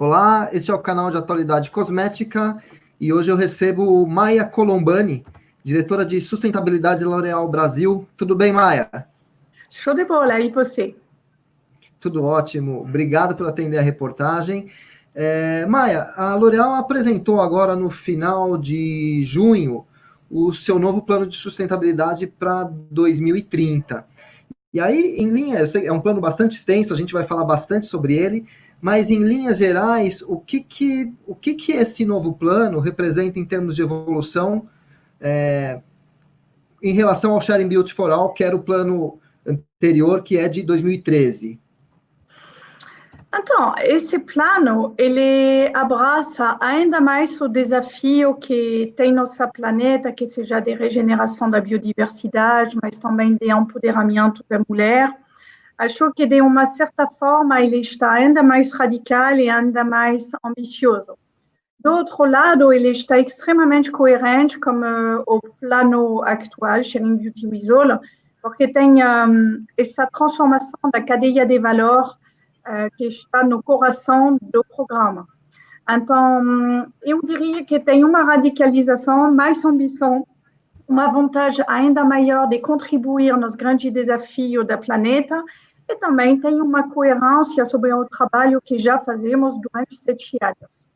Olá, esse é o canal de atualidade cosmética e hoje eu recebo Maia Colombani, diretora de sustentabilidade da L'Oréal Brasil. Tudo bem, Maia? Show de bola, e você? Tudo ótimo. Obrigado por atender a reportagem. Maia, a L'Oréal apresentou agora no final de junho o seu novo plano de sustentabilidade para 2030. E aí, em linha, eu sei, é um plano bastante extenso, a gente vai falar bastante sobre ele, mas em linhas gerais, o que esse novo plano representa em termos de evolução em relação ao Sharing Beauty for All, que era o plano anterior, que é de 2013? Então, esse plano, ele abraça ainda mais o desafio que tem nossa planeta, que seja de regeneração da biodiversidade, mas também de empoderamento da mulher. Acho que, de uma certa forma, ele está ainda mais radical e ainda mais ambicioso. Do outro lado, ele está extremamente coerente com o plano atual, Sharing Beauty with All, porque tem essa transformação da cadeia de valor que está no coração do programa. Então, eu diria que tem uma radicalização, mais ambição, uma vantagem ainda maior de contribuir nos grandes desafios da planeta e também tem uma coerência sobre o trabalho que já fazemos durante 7 anos.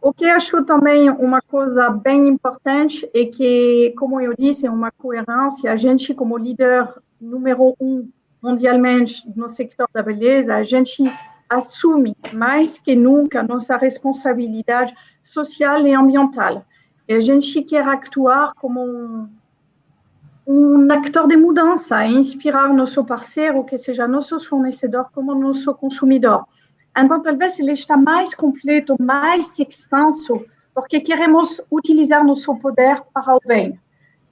O que acho também uma coisa bem importante é que, como eu disse, uma coerência. A gente, como líder número 1 mundialmente no sector da beleza, a gente assume mais que nunca nossa responsabilidade social e ambiental. E a gente quer actuar como um actor de mudança e inspirar nosso parceiro, que seja nosso fornecedor, como nosso consumidor. Então, talvez ele está mais completo, mais extenso, porque queremos utilizar nosso poder para o bem.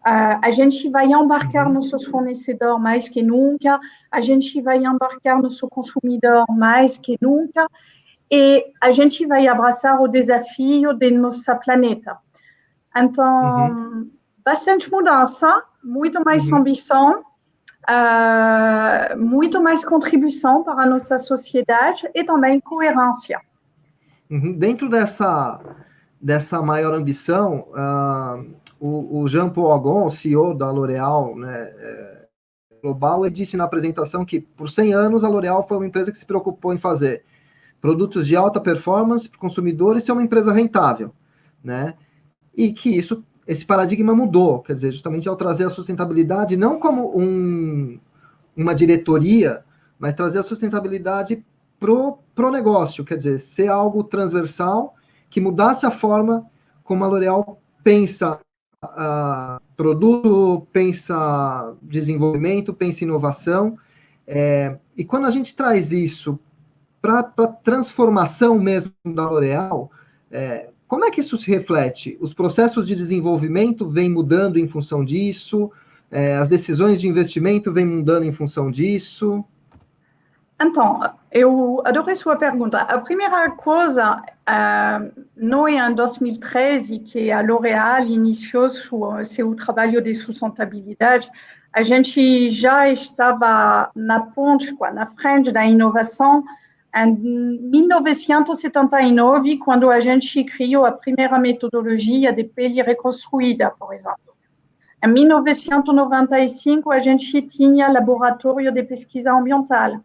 A gente vai embarcar nossos fornecedores mais que nunca, a gente vai embarcar nosso consumidor mais que nunca, e a gente vai abraçar o desafio de nossa planeta. Então, bastante mudança, muito mais ambição, muito mais contribuição para a nossa sociedade e também coerência. Dentro dessa maior ambição, o Jean-Paul Agon, CEO da L'Oréal, né, global, ele disse na apresentação que por 100 anos a L'Oréal foi uma empresa que se preocupou em fazer produtos de alta performance para o consumidor e ser uma empresa rentável, né? E que esse paradigma mudou, quer dizer, justamente ao trazer a sustentabilidade não como uma diretoria, mas trazer a sustentabilidade pro negócio, quer dizer, ser algo transversal que mudasse a forma como a L'Oréal pensa produto, pensa desenvolvimento, pensa inovação. E quando a gente traz isso para a transformação mesmo da L'Oréal, como é que isso se reflete? Os processos de desenvolvimento vêm mudando em função disso? As decisões de investimento vêm mudando em função disso? Então, eu adorei sua pergunta. A primeira coisa, não é em 2013 que a L'Oréal iniciou seu trabalho de sustentabilidade. A gente já estava na ponte, na frente da inovação, em 1979, quando a gente criou a primeira metodologia de pele reconstruída, por exemplo. Em 1995, a gente tinha laboratório de pesquisa ambiental.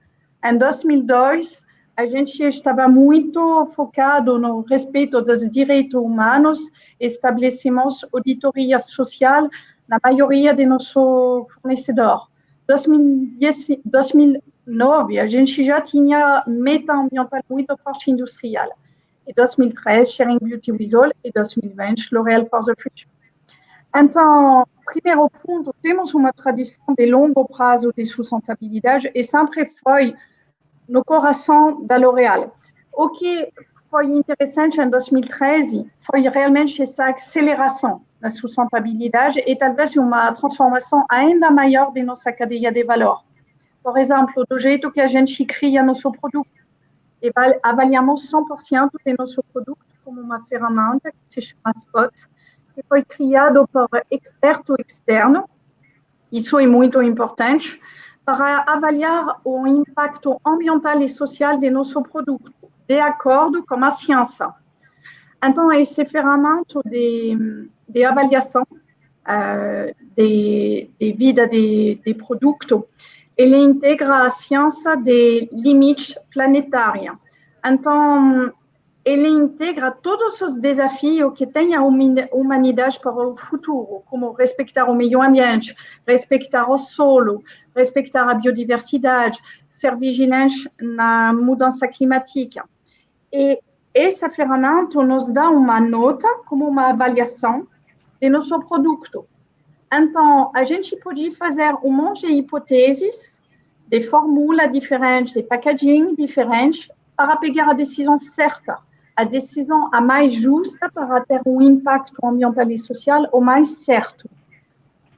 Em 2002, a gente estava muito focado no respeito dos direitos humanos, estabelecemos auditoria social na maioria de nossos fornecedores. Em 2009, a gente já tinha meta ambiental muito forte industrial. Em 2013, Sharing Beauty with All, e 2020, L'Oréal for the Future. Então, primeiro ponto, temos uma tradição de longo prazo de sustentabilidade e sempre foi no coração da L'Oréal. O que foi interessante em 2013 foi realmente essa aceleração da sustentabilidade e talvez uma transformação ainda maior de nossa cadeia de valor. Por exemplo, do jeito que a gente cria nosso produto. E avaliamos 100% de nosso produto como uma ferramenta que se chama Spot, que foi criado por experto externo, isso é muito importante, para avaliar o impacto ambiental e social de nosso produto, de acordo com a ciência. Então, esse ferramenta de avaliação de vida de produtos, ele integra a ciência de limites planetárias. Então, ele integra todos os desafios que tem a humanidade para o futuro, como respeitar o meio ambiente, respeitar o solo, respeitar a biodiversidade, ser vigilante na mudança climática. E essa ferramenta nos dá uma nota, como uma avaliação de nosso produto. Então, a gente pode fazer um monte de hipóteses, de fórmulas diferentes, de packaging diferentes, para pegar a decisão certa, a decisão a mais justa para ter um impacto ambiental e social o mais certo.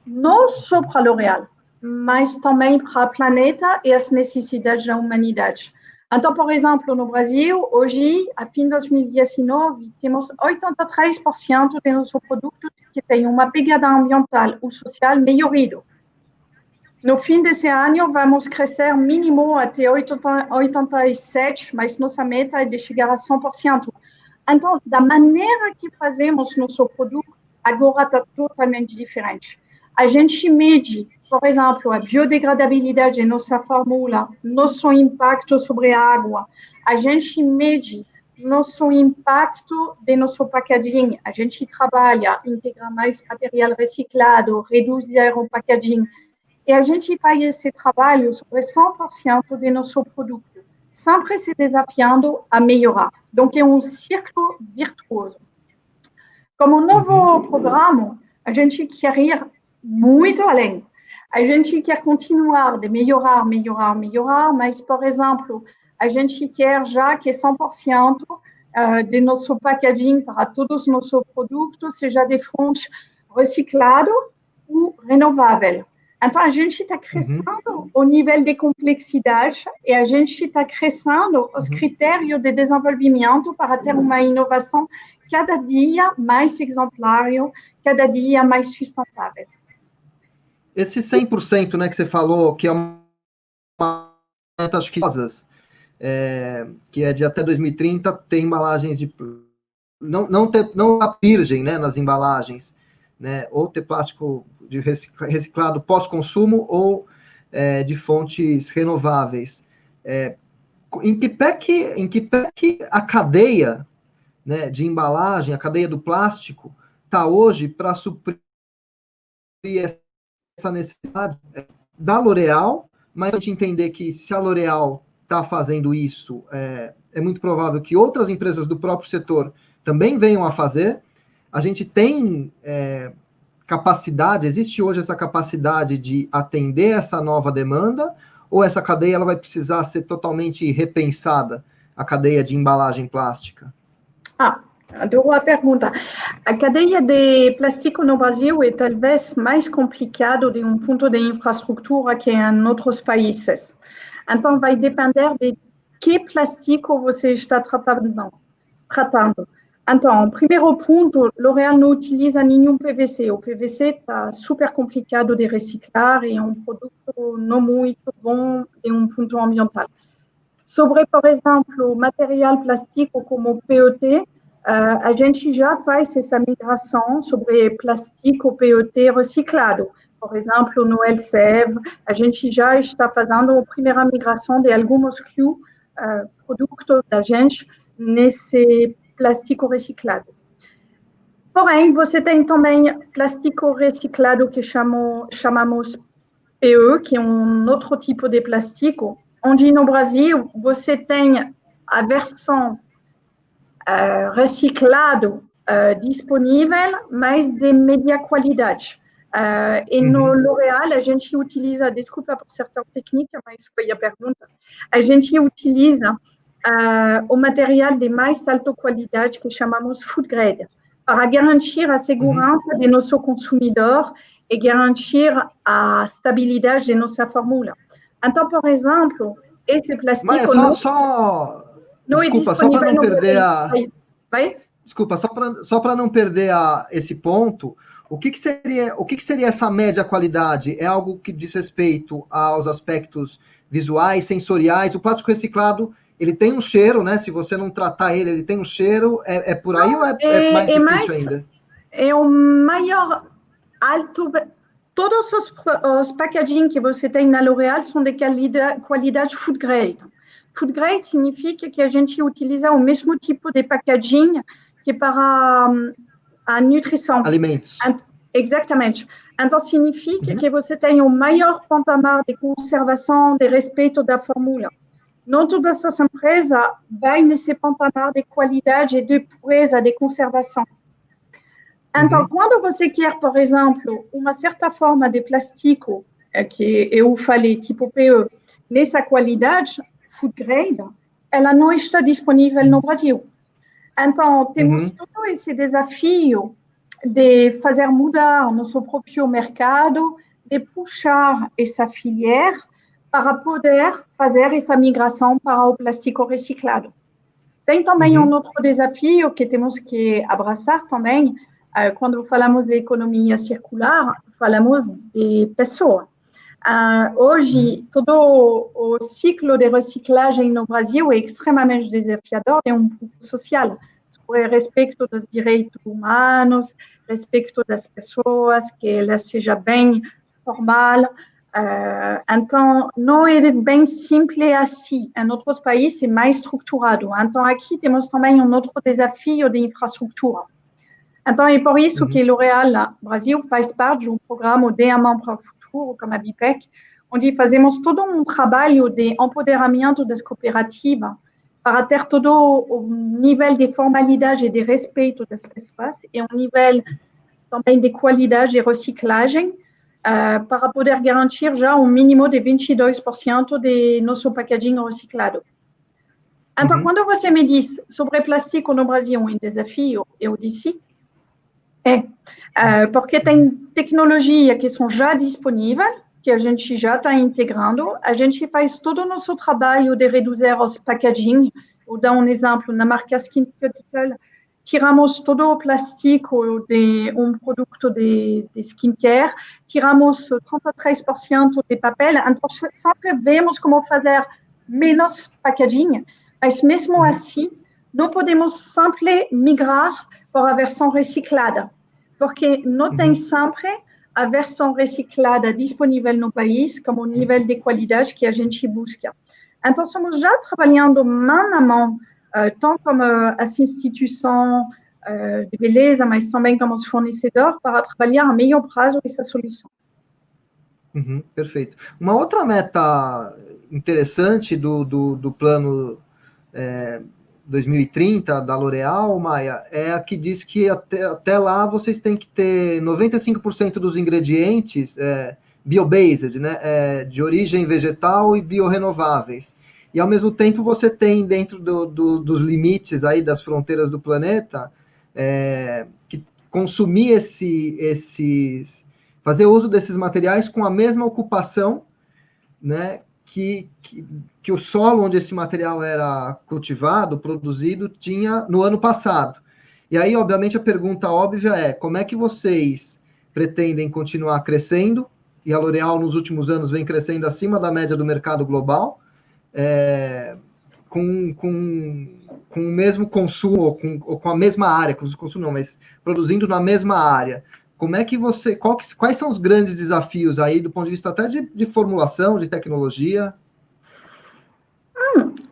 Não só para a L'Oréal, mas também para o planeta e as necessidades da humanidade. Então, por exemplo, no Brasil, hoje, a fim de 2019, temos 83% de nossos produtos que têm uma pegada ambiental ou social melhorada. No fim desse ano, vamos crescer mínimo até 87%, mas nossa meta é de chegar a 100%. Então, da maneira que fazemos nosso produto, agora está totalmente diferente. A gente mede, por exemplo, a biodegradabilidade de nossa fórmula, nosso impacto sobre a água. A gente mede nosso impacto de nosso packaging. A gente trabalha, integra mais material reciclado, reduzir o packaging. E a gente faz esse trabalho sobre 100% de nosso produto, sempre se desafiando a melhorar. Donc, é um círculo virtuoso. Como novo programa, a gente quer ir muito além. A gente quer continuar de melhorar, mas, por exemplo, a gente quer já que 100% de nosso packaging para todos os nossos produtos seja de fonte reciclada ou renovável. Então, a gente está crescendo o nível de complexidade e a gente está crescendo os critérios de desenvolvimento para ter uma inovação cada dia mais exemplar, cada dia mais sustentável. Esse 100%, né, que você falou, que é uma acho que que é de até 2030, tem embalagens de... Não a virgem, né, nas embalagens, né, ou ter plástico de reciclado pós-consumo ou de fontes renováveis. Em que pé que a cadeia, né, de embalagem, a cadeia do plástico, está hoje para suprir essa necessidade da L'Oréal, mas a gente entender que se a L'Oréal está fazendo isso, é muito provável que outras empresas do próprio setor também venham a fazer. A gente tem capacidade, existe hoje essa capacidade de atender essa nova demanda, ou essa cadeia ela vai precisar ser totalmente repensada, a cadeia de embalagem plástica? Boa pergunta. A cadeia de plástico no Brasil é talvez mais complicado de um ponto de infraestrutura que em outros países. Então, vai depender de que plástico você está tratando. Então, primeiro ponto, L'Oréal não utiliza nenhum PVC. O PVC está super complicado de reciclar e é um produto não muito bom de um ponto ambiental. Sobre, por exemplo, material plástico como PET, a gente já faz essa migração sobre plástico PET reciclado. Por exemplo, no Elsev, a gente já está fazendo a primeira migração de alguns produtos da gente nesse plástico reciclado. Porém, você tem também plástico reciclado que chamamos PE, que é um outro tipo de plástico, onde no Brasil você tem a versão reciclado disponível, mas de média qualidade. E no L'Oréal, a gente utiliza, desculpa por ser tão técnica, mas foi a pergunta, a gente utiliza o material de mais alta qualidade que chamamos food grade, para garantir a segurança de nosso consumidor e garantir a estabilidade de nossa fórmula. Então, por exemplo, esse plástico não é disponível no Brasil. Desculpa, só para não perder esse ponto, o que seria essa média qualidade? É algo que diz respeito aos aspectos visuais, sensoriais? O plástico reciclado, ele tem um cheiro, né? Se você não tratar ele, ele tem um cheiro. É por aí ou é mais difícil ainda? É o maior alto. Todos os packaging que você tem na L'Oréal são de qualidade food grade. Food grade significa que a gente utiliza o mesmo tipo de packaging que para a nutrição. Alimentos. Exatamente. Então, significa que você tem o maior patamar de conservação, de respeito da fórmula. Não todas as empresas vão nesse patamar de qualidade, de pureza, de conservação. Então, quando você quer, por exemplo, uma certa forma de plástico, que eu falei, tipo PE, nessa qualidade, food grade, ela não está disponível no Brasil. Então, temos todo esse desafio de fazer mudar nosso próprio mercado, de puxar essa filière para poder fazer essa migração para o plástico reciclado. Tem também um outro desafio que temos que abraçar também, quando falamos de economia circular, falamos de pessoas. Hoje, todo o ciclo de reciclagem no Brasil é extremamente desafiador e um pouco social, sobre respeito dos direitos humanos, respeito das pessoas, que ela seja bem formal. Então, não é bem simples assim. Em outros países, é mais estruturado. Então, aqui temos também um outro desafio de infraestrutura. Então, é por isso que L'Oréal Brasil faz parte de um programa Diamant para o Futuro, como a BIPEC, onde fazemos todo um trabalho de empoderamento das cooperativas para ter todo o nível de formalidade e de respeito das pessoas e um nível também de qualidade de reciclagem para poder garantir já um mínimo de 22% de nosso packaging reciclado. Então, quando você me diz sobre plástico no Brasil um desafio, eu disse porque tem tecnologia que são já disponíveis, que a gente já está integrando. A gente faz todo o nosso trabalho de reduzir os packaging. Vou dar um exemplo, na marca SkinCeutical, tiramos todo o plástico de um produto de skincare, tiramos 33% de papel, então sempre vemos como fazer menos packaging, mas mesmo assim, não podemos sempre migrar para a versão reciclada, porque não tem sempre a versão reciclada disponível no país como nível de qualidade que a gente busca. Então, estamos já trabalhando mão a mão, tanto como as instituições de beleza, mas também como os fornecedores, para trabalhar a meio prazo essa solução. Perfeito. Uma outra meta interessante do plano 2030 da L'Oréal, Maia, é a que diz que até lá vocês têm que ter 95% dos ingredientes bio-based, né, de origem vegetal e biorrenováveis. E, ao mesmo tempo, você tem dentro dos limites aí das fronteiras do planeta que consumir fazer uso desses materiais com a mesma ocupação, né, que o solo onde esse material era cultivado, produzido, tinha no ano passado. E aí, obviamente, a pergunta óbvia é: como é que vocês pretendem continuar crescendo? E a L'Oréal, nos últimos anos, vem crescendo acima da média do mercado global, com o mesmo consumo, ou com a mesma área, com o consumo não, mas produzindo na mesma área. Como é que quais são os grandes desafios aí, do ponto de vista até de formulação, de tecnologia?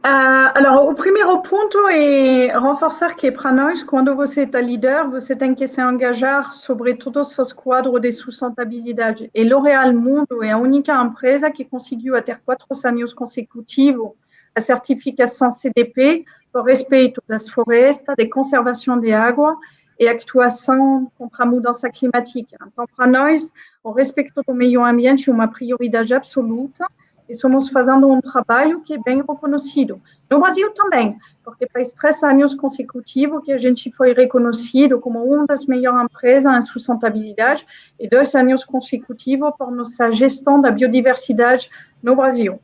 Alors, o primeiro ponto é reforçar que, para nós, quando você está líder, você tem que se engajar sobre todos os quadros de sustentabilidade. E L'Oréal Mundo é a única empresa que conseguiu, a ter 4 anos consecutivos, a certificação CDP por respeito das florestas, de conservação de água e atuação contra a mudança climática. Então, para nós, o respeito do meio ambiente é uma prioridade absoluta e estamos fazendo um trabalho que é bem reconhecido. No Brasil também, porque faz 3 anos consecutivos que a gente foi reconhecido como uma das melhores empresas em sustentabilidade e 2 anos consecutivos por nossa gestão da biodiversidade no Brasil.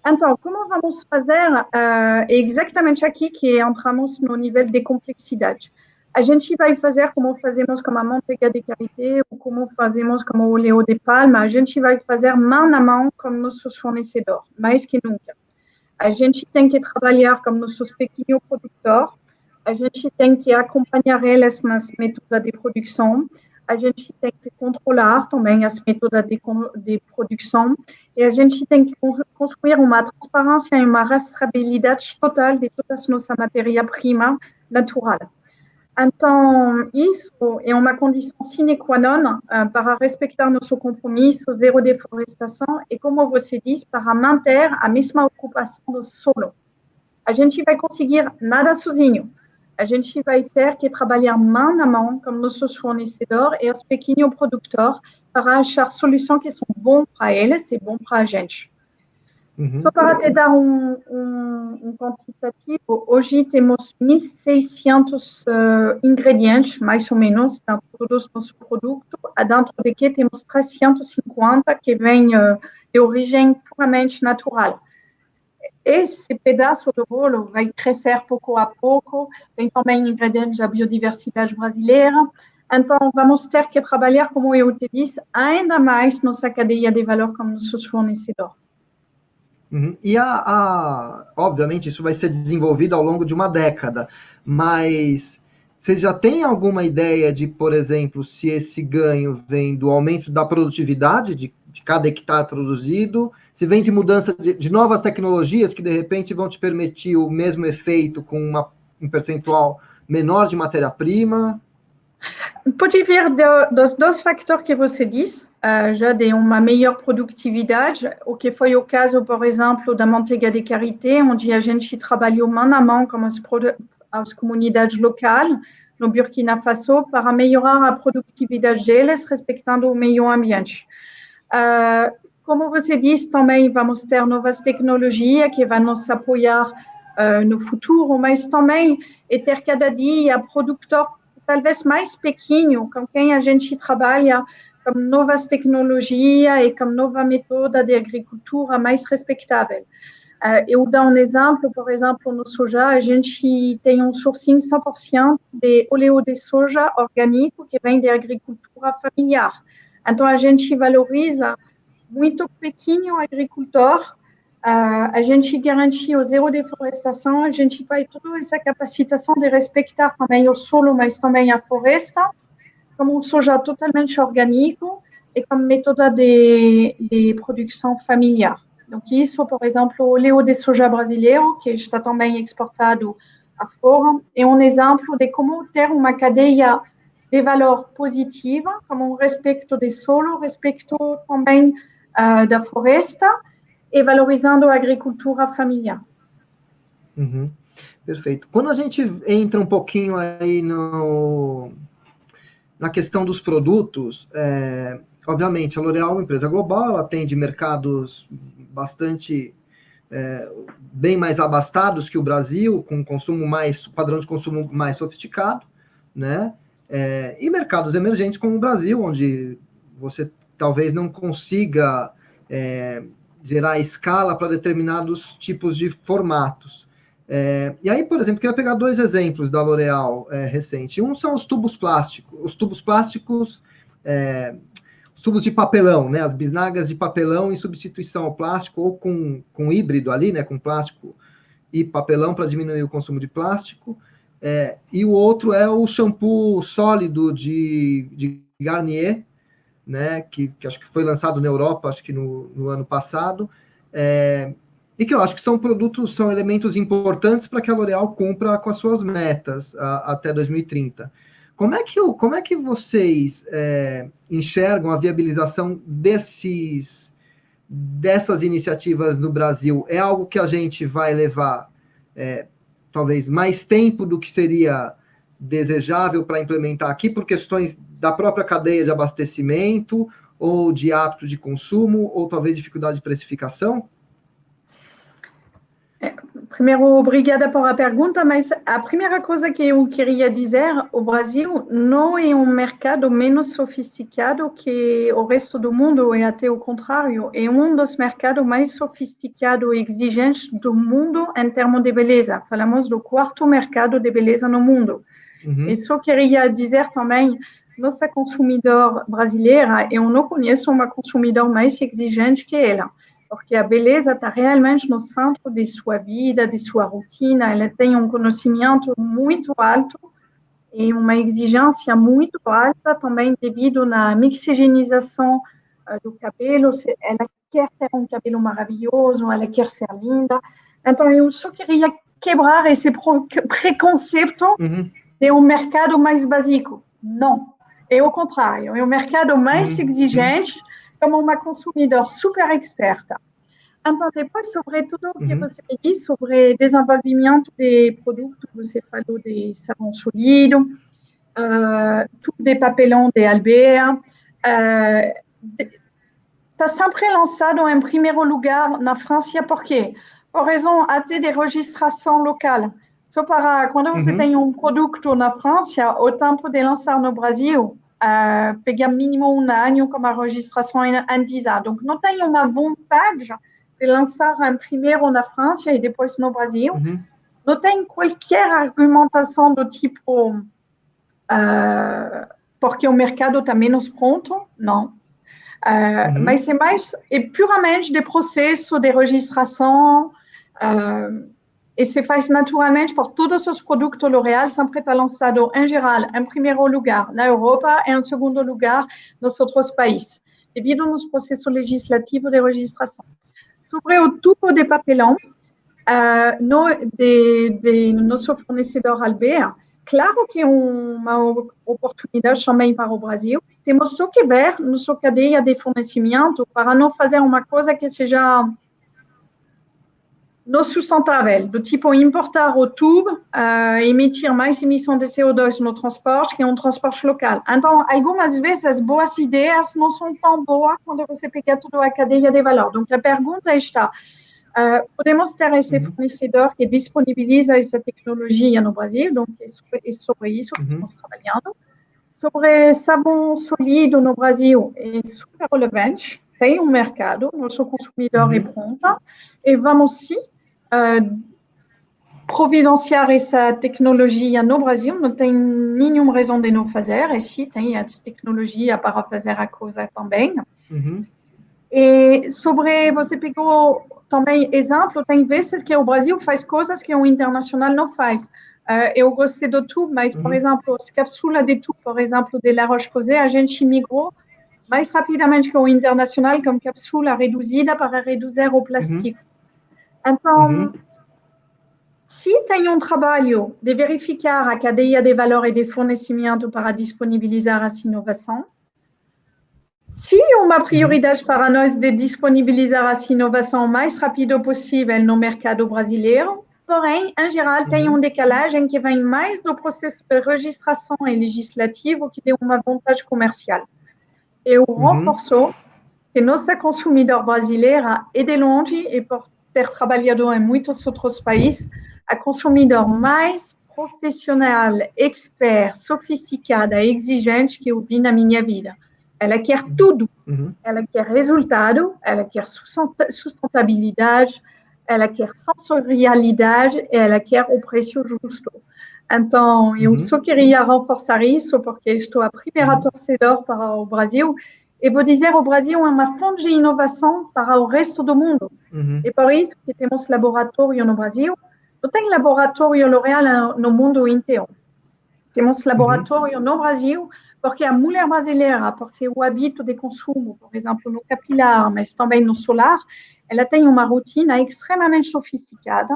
Então, como vamos fazer? É exatamente aqui que entramos no nível de complexidade. A gente vai fazer como fazemos com a manteiga de karité ou como fazemos com o óleo de palma. A gente vai fazer mão a mão com nossos fornecedores, mais que nunca. A gente tem que trabalhar com nossos pequenos produtores, a gente tem que acompanhar eles nas métodos de produção, a gente tem que controlar também as métodos de produção e a gente tem que construir uma transparência e uma rastreabilidade total de toda a nossa matéria-prima natural. Então, isso é uma condição sine qua non para respeitar nosso compromisso zero deforestação e, como você disse, para manter a mesma ocupação do solo. A gente vai conseguir nada sozinho. A gente vai ter que trabalhar mão a mão com nossos fornecedores e os pequenos produtores para achar soluções que são boas para eles e boas para a gente. Só para te dar quantitativo, hoje temos 1.600 ingredientes, mais ou menos, para todos os nossos produtos, dentro de que temos 350 que vêm de origem puramente natural. Esse pedaço do bolo vai crescer pouco a pouco, tem também ingredientes da biodiversidade brasileira, então vamos ter que trabalhar, como eu te disse, ainda mais nossa cadeia de valor com nossos fornecedores. E obviamente isso vai ser desenvolvido ao longo de uma década, mas você já tem alguma ideia de, por exemplo, se esse ganho vem do aumento da produtividade de cada hectare produzido, se vem de mudança de novas tecnologias que de repente vão te permitir o mesmo efeito com um percentual menor de matéria-prima? Pode vir dos dois fatores que você disse, já de uma melhor produtividade, o que foi o caso, por exemplo, da manteiga de karité, onde a gente trabalhou mão a mão com as comunidades locais no Burkina Faso para melhorar a produtividade deles, respeitando o meio ambiente. Como você disse, também vamos ter novas tecnologias que vão nos apoiar no futuro, mas também é ter cada dia produtor talvez mais pequeno, com quem a gente trabalha com novas tecnologias e com nova métoda de agricultura mais respeitável. Eu dou um exemplo, por exemplo, no soja, a gente tem um sourcing 100% de óleo de soja orgânico que vem de agricultura familiar. Então, a gente valoriza muito pequeno agricultor, a gente garante o zero deforestação, a gente vai toda essa capacitação de respeitar também o solo, mas também a floresta, como um soja totalmente orgânico e com métoda de produção familiar. Donc, isso, por exemplo, o óleo de soja brasileiro, que está também exportado afora, é um exemplo de como ter uma cadeia de valor positiva, como um respeito do solo, respeito também da floresta, e valorizando a agricultura familiar. Perfeito. Quando a gente entra um pouquinho aí na questão dos produtos, obviamente a L'Oréal é uma empresa global, ela atende mercados bastante bem mais abastados que o Brasil, com padrão de consumo mais sofisticado, né? E mercados emergentes como o Brasil, onde você talvez não consiga gerar escala para determinados tipos de formatos. E aí, por exemplo, queria pegar dois exemplos da L'Oréal recente. Um são os tubos plásticos. Os tubos de papelão, né? As bisnagas de papelão em substituição ao plástico, ou com híbrido ali, né? Com plástico e papelão para diminuir o consumo de plástico. E o outro é o shampoo sólido de Garnier, né, que acho que foi lançado na Europa, acho que no ano passado, e que eu acho que são elementos importantes para que a L'Oréal cumpra com as suas metas até 2030. Como é que vocês enxergam a viabilização dessas iniciativas no Brasil? É algo que a gente vai levar talvez mais tempo do que seria desejável para implementar aqui, por questões da própria cadeia de abastecimento, ou de hábito de consumo, ou talvez dificuldade de precificação? Primeiro, obrigada por a pergunta, mas a primeira coisa que eu queria dizer, o Brasil não é um mercado menos sofisticado que o resto do mundo, e até o contrário, é um dos mercados mais sofisticados e exigentes do mundo em termos de beleza. Falamos do quarto mercado de beleza no mundo. E só queria dizer também, nossa consumidora brasileira, eu não conheço uma consumidora mais exigente que ela. porque a beleza está realmente no centro de sua vida, de sua rotina. Ela tem um conhecimento muito alto e uma exigência muito alta também devido na mixigenização do cabelo. Ela quer ter um cabelo maravilhoso, ela quer ser linda. Então, eu só queria quebrar esse preconceito de um mercado mais básico. Não, é o contrário. É um mercado mais exigente, como uma consumidora super experta. Então, depois, sobre tudo o que você me disse sobre desenvolvimento de produtos, você falou de sabão sólido, tudo de papelão de Albert, está sempre lançado em primeiro lugar na França, por quê? Por razão até de registração local. Só para quando você tem um produto na França, o tempo de lançar no Brasil, pega mínimo um ano como a registração Anvisa. Donc, não tem uma vontade de lançar em primeiro na França e depois no Brasil. Não tem qualquer argumentação do tipo porque o mercado está menos pronto, não. Mas é puramente de processo de registração e se faz naturalmente por todos os produtos L'Oréal, sempre está lançado em geral, em primeiro lugar na Europa e em segundo lugar nos outros países, devido aos processos legislativos de registração. Sobre o tubo de papelão, de nosso fornecedor Albert, claro que é uma oportunidade também para o Brasil. Temos só que ver nossa cadeia de fornecimento para não fazer uma coisa que seja não sustentável, do tipo importar o tubo, emitir mais emissão de CO2 no transporte que é um transporte local. Então, algumas vezes, as boas ideias não são tão boas quando você pega toda a cadeia de valor. Donc, a pergunta está, podemos ter esse fornecedor que disponibiliza essa tecnologia no Brasil, donc é sobre isso que estamos trabalhando. Sobre sabão sólido no Brasil, é super relevante, tem um mercado, nosso consumidor é pronto, e vamos sim providenciar essa tecnologia no Brasil, não tem nenhuma razão de não fazer, e sim, tem essa tecnologia para fazer a coisa também. E sobre, você pegou também exemplo, tem vezes que o Brasil faz coisas que o internacional não faz. Eu gostei do tubo, mas, por exemplo, as cápsulas de tubo, por exemplo, de La Roche-Posay, a gente migrou mais rapidamente que o internacional com cápsula reduzida para reduzir o plástico. Então, se tem um trabalho de verificar a cadeia de valor e de fornecimento para disponibilizar essa inovação, se uma prioridade para nós de disponibilizar essa inovação o mais rápido possível no mercado brasileiro, porém, em geral, tem um decalagem que vem mais do processo de registração e legislativo que de uma vontade comercial. Eu reforço que nossa consumidora brasileira é de longe, e por ter trabalhado em muitos outros países, a consumidora mais profissional, expert, sofisticada e exigente que eu vi na minha vida. Ela quer tudo. Ela quer resultado, ela quer sustentabilidade, ela quer sensorialidade e ela quer o preço justo. Então, eu só queria reforçar isso porque estou a primeira torcedora para o Brasil e vou dizer o Brasil é uma fonte de inovação para o resto do mundo. E por isso que temos laboratório no Brasil. Não tem laboratório L'Oréal no mundo inteiro. Temos laboratório no Brasil porque a mulher brasileira, por seu hábito de consumo, por exemplo, no capilar, mas também no solar, ela tem uma rotina extremamente sofisticada.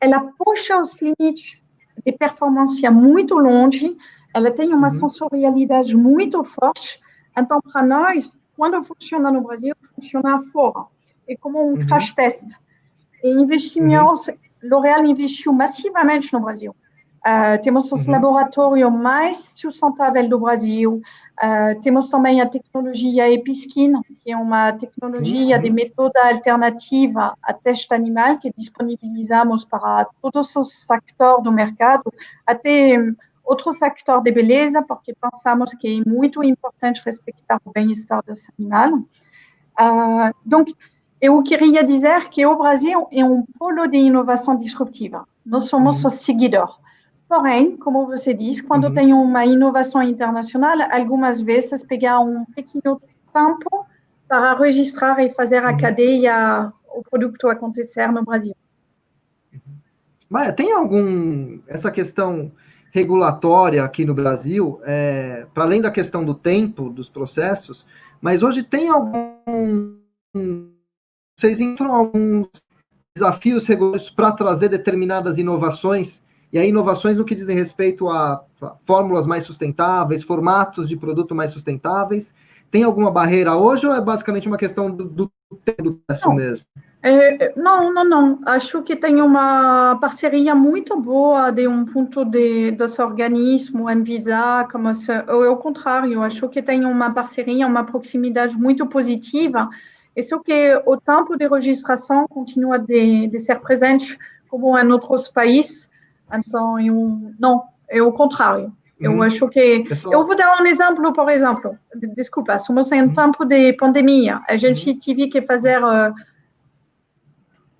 Ela puxa os limites de performance muito longe, ela tem uma sensorialidade muito forte. Então, para nós, quando funciona no Brasil, funciona fora. É como um crash test. E investimos, L'Oréal investiu massivamente no Brasil. Temos os laboratórios mais sustentáveis do Brasil. Temos também a tecnologia EpiSkin, que é uma tecnologia de métoda alternativa a teste animal que disponibilizamos para todos os sectores do mercado, até outros sectores de beleza, porque pensamos que é muito importante respeitar o bem-estar desse animal. Donc, eu queria dizer que o Brasil é um polo de inovação disruptiva. Nós somos os seguidores. Porém, como você diz, quando tem uma inovação internacional, algumas vezes pegar um pequeno tempo para registrar e fazer a cadeia o produto acontecer no Brasil. Maia, tem essa questão regulatória aqui no Brasil, para além da questão do tempo dos processos, mas hoje tem vocês entram alguns desafios regulatórios para trazer determinadas inovações, e aí inovações no que dizem respeito a fórmulas mais sustentáveis, formatos de produto mais sustentáveis. Tem alguma barreira hoje ou é basicamente uma questão do processo mesmo? Não. Acho que tem uma parceria muito boa de ponto desse organismo, Anvisa, ou ao contrário, acho que tem uma parceria, uma proximidade muito positiva. E só que o tempo de registração continua de ser presente como em outros países. Então, não, é o contrário. Eu acho que... Eu vou dar um exemplo, por exemplo. Desculpa, somos em tempo de pandemia. A gente teve que fazer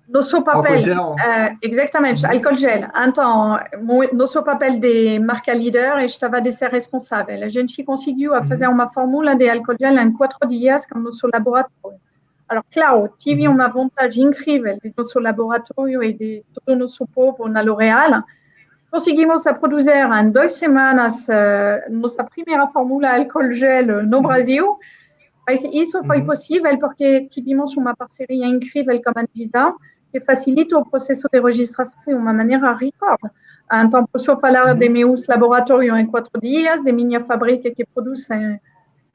nosso papel... Álcool gel. Exatamente, álcool gel. Então, nosso papel de marca líder estava de ser responsável. A gente conseguiu fazer uma fórmula de álcool gel em 4 dias com nosso laboratório. Alors, claro, tive uma vontade incrível de nosso laboratório e de todo o nosso povo na L'Oréal. Conseguimos produzir em 2 semanas nossa primeira fórmula álcool gel no Brasil. Mas isso foi possível porque tivemos uma parceria incrível com a Anvisa que facilita o processo de registração de uma maneira recorde. Então, posso falar de meus laboratórios em 4 dias, de minha fábrica que produz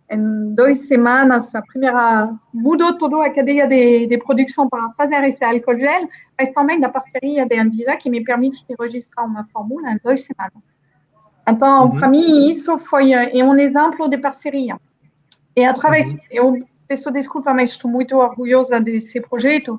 em 2 semanas. A primeira mudou toda a cadeia de produção para fazer esse álcool gel, mas também da parceria da Anvisa que me permite de registrar uma fórmula em 2 semanas. Então, para mim, isso foi um exemplo de parceria. E através, eu peço desculpa, mas estou muito orgulhosa desse projeto,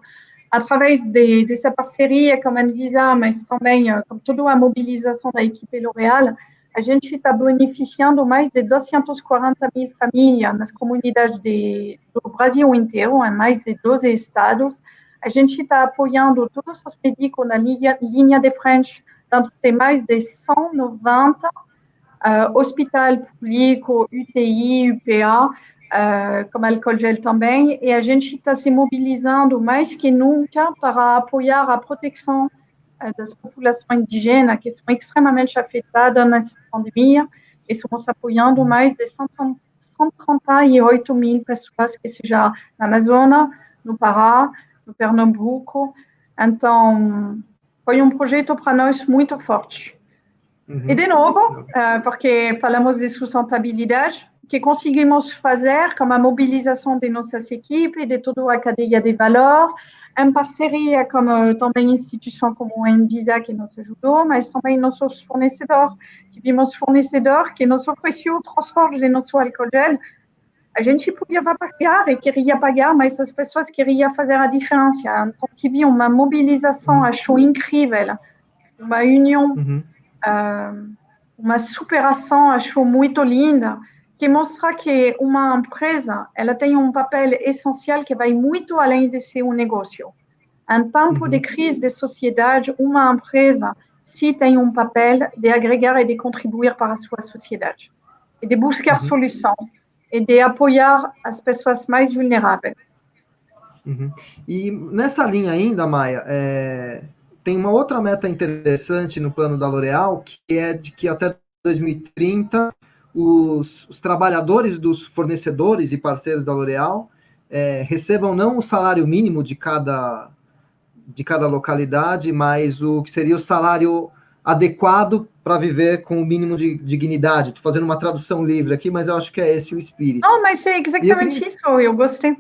através dessa parceria com a Anvisa, mas também com toda a mobilização da equipe L'Oréal, a gente está beneficiando mais de 240 mil famílias nas comunidades do Brasil inteiro, em mais de 12 estados. A gente está apoiando todos os médicos na linha de frente, dentro de mais de 190 hospital público, UTI, UPA, como álcool gel também, e a gente está se mobilizando mais que nunca para apoiar a proteção das populações indígenas que são extremamente afetadas nessa pandemia, e estamos apoiando mais de 138 mil pessoas, que seja na Amazônia, no Pará, no Pernambuco. Então, foi um projeto para nós muito forte. E, de novo, porque falamos de sustentabilidade, que conseguimos fazer com a mobilização de nossas equipes, de toda a cadeia de valor, em parceria com também instituições como a Anvisa, que nos ajudou, mas também nossos fornecedores. Tivemos fornecedor que nos ofereceu o transporte de nosso álcool gel. A gente podia pagar e queria pagar, mas as pessoas queriam fazer a diferença. Então, tive uma mobilização, acho incrível, uma união, uma superação, acho muito linda, que mostra que uma empresa ela tem um papel essencial que vai muito além de ser um negócio. Em tempo de crise de sociedade, uma empresa sim tem um papel de agregar e de contribuir para a sua sociedade, e de buscar soluções, e de apoiar as pessoas mais vulneráveis. E nessa linha ainda, Maia, tem uma outra meta interessante no plano da L'Oréal, que é de que até 2030 os trabalhadores dos fornecedores e parceiros da L'Oréal recebam não o salário mínimo de cada localidade, mas o que seria o salário adequado para viver com o mínimo de dignidade. Estou fazendo uma tradução livre aqui, mas eu acho que é esse o espírito. Não, mas é exatamente isso, eu gostei.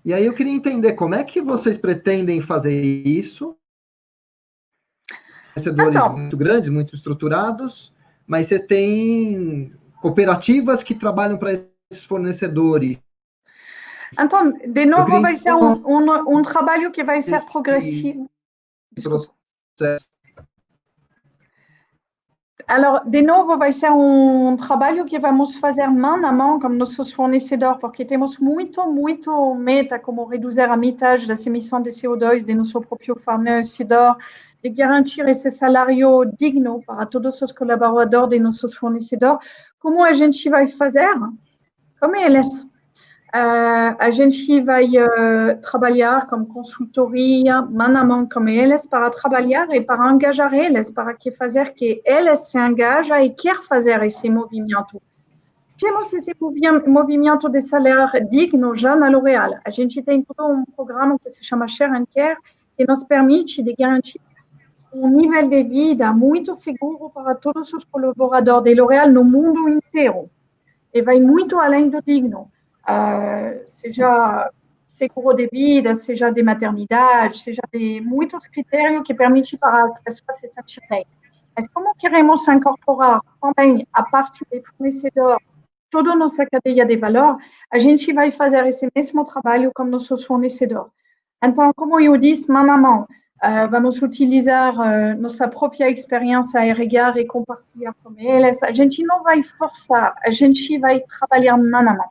E aí eu queria entender como é que vocês pretendem fazer isso. Fornecedores muito grandes, muito estruturados, mas você tem cooperativas que trabalham para esses fornecedores. Então, de novo, vai ser um trabalho que vai ser progressivo. Alors, de novo, vai ser um trabalho que vamos fazer mão a mão com nossos fornecedores, porque temos muito meta, como reduzir a metade das emissões de CO2 de nosso próprio fornecedor, de garantir esse salário digno para todos os colaboradores de nossos fornecedores. Como a gente vai fazer? Com eles. A gente vai trabalhar como consultoria, mano a mano com eles, para trabalhar e para engajar eles, para que fazer que eles se engajem e queiram fazer esse movimento. Temos esse movimento de salário digno já na L'Oréal. A gente tem todo programa que se chama Share and Care, que nos permite de garantir nível de vida muito seguro para todos os colaboradores de L'Oréal no mundo inteiro. E vai muito além do digno. Seja seguro de vida, seja de maternidade, seja de muitos critérios que permitem para as pessoas se sentirem bem. Mas como queremos incorporar também a parte de fornecedor toda a nossa cadeia de valor, a gente vai fazer esse mesmo trabalho com nossos fornecedores. Então, como eu disse, mão a mão, vamos utilizar nossa própria experiência a irrigar e compartilhar com eles. A gente não vai forçar, a gente vai trabalhar mão a mão.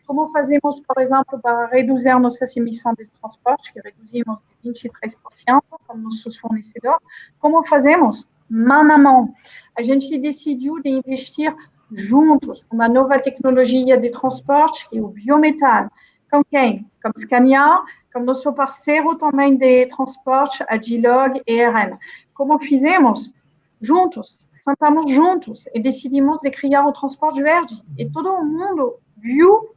Como fazemos, por exemplo, para reduzir nossas emissões de transporte, que reduzimos de 23% com nossos fornecedores, como fazemos? Mão a mão. A gente decidiu de investir juntos uma nova tecnologia de transporte, que é o biometano. Com quem? Com Scania, com nosso parceiro também de transporte, a Gilog e RN. Como fizemos? Juntos, sentamos juntos e decidimos de criar o transporte verde. E todo mundo viu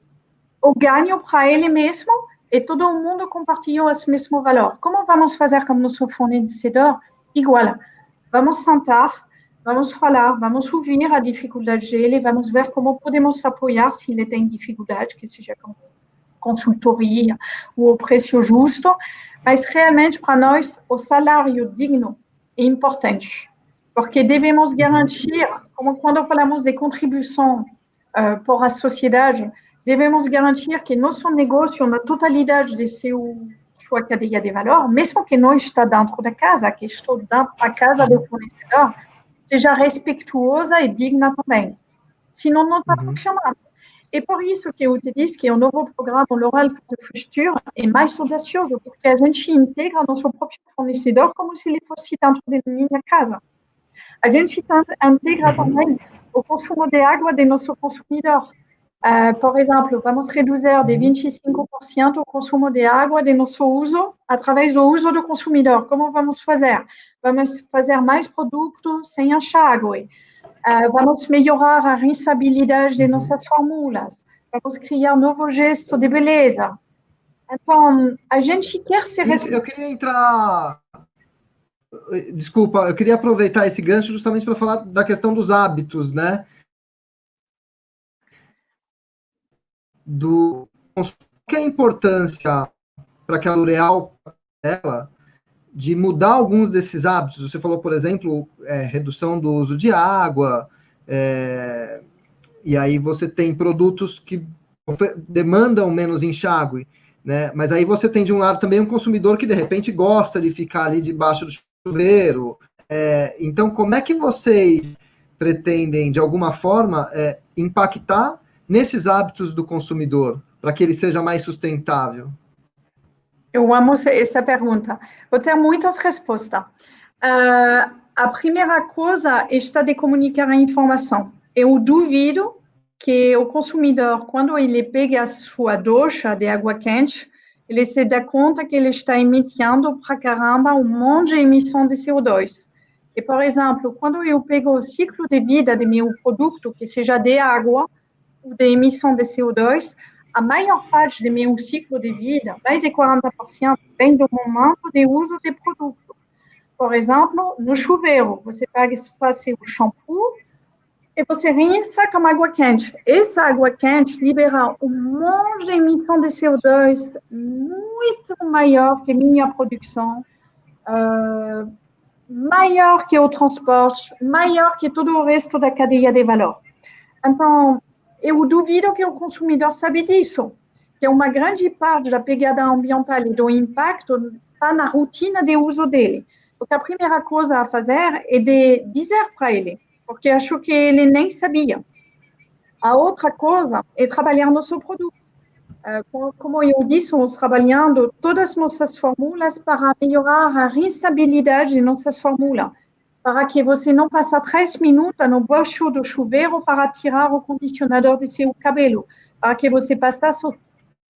o ganho para ele mesmo e todo mundo compartilhou esse mesmo valor. Como vamos fazer com nosso fornecedor? Igual. Vamos sentar, vamos falar, vamos ouvir a dificuldade dele, vamos ver como podemos apoiar se ele tem dificuldade, que seja com consultoria ou o preço justo, mas realmente para nós o salário digno é importante, porque devemos garantir, como quando falamos de contribuição para a sociedade, devemos garantir que nosso negócio, na totalidade de sua cadeia de valor, mesmo que não está dentro da casa, que estou dentro da casa do fornecedor, seja respeituosa e digna também. Senão, não está funcionando. E por isso que eu te disse que o novo programa L'Oréal for the Future é mais audacioso, porque a gente integra nosso próprio fornecedor como se ele fosse dentro de minha casa. A gente integra também o consumo de água de nosso consumidor. Por exemplo, vamos reduzir de 25% o consumo de água de nosso uso através do uso do consumidor. Como vamos fazer? Vamos fazer mais produtos sem enxágue. Vamos melhorar a rentabilidade de nossas fórmulas. Vamos criar novo gesto de beleza. Então, a gente quer ser... Eu queria entrar... Desculpa, eu queria aproveitar esse gancho justamente para falar da questão dos hábitos, né? Qual que é a importância para que a L'Oréal de mudar alguns desses hábitos? Você falou, por exemplo, redução do uso de água, e aí você tem produtos que demandam menos enxágue, né? Mas aí você tem, de um lado, também um consumidor que, de repente, gosta de ficar ali debaixo do chuveiro. Então, como é que vocês pretendem, de alguma forma, impactar nesses hábitos do consumidor, para que ele seja mais sustentável? Eu amo essa pergunta. Vou ter muitas respostas. A primeira coisa está de comunicar a informação. Eu duvido que o consumidor, quando ele pega a sua ducha de água quente, ele se dá conta que ele está emitindo para caramba um monte de emissão de CO2. E, por exemplo, quando eu pego o ciclo de vida de meu produto, que seja de água ou de emissão de CO2, a maior parte do meu ciclo de vida, mais de 40%, vem do momento de uso de produto. Por exemplo, no chuveiro, você pega seu shampoo e você rinça com água quente. Essa água quente libera um monte de emissão de CO2 muito maior que minha produção, maior que o transporte, maior que todo o resto da cadeia de valor. Então, eu duvido que o consumidor sabe disso, que uma grande parte da pegada ambiental e do impacto está na rotina de uso dele. Porque a primeira coisa a fazer é de dizer para ele, porque acho que ele nem sabia. A outra coisa é trabalhar no seu produto. Como eu disse, estamos trabalhando todas nossas fórmulas para melhorar a rentabilidade de nossas fórmulas, para que você não passe 3 minutos no baixo do chuveiro para tirar o condicionador de seu cabelo, para que você passe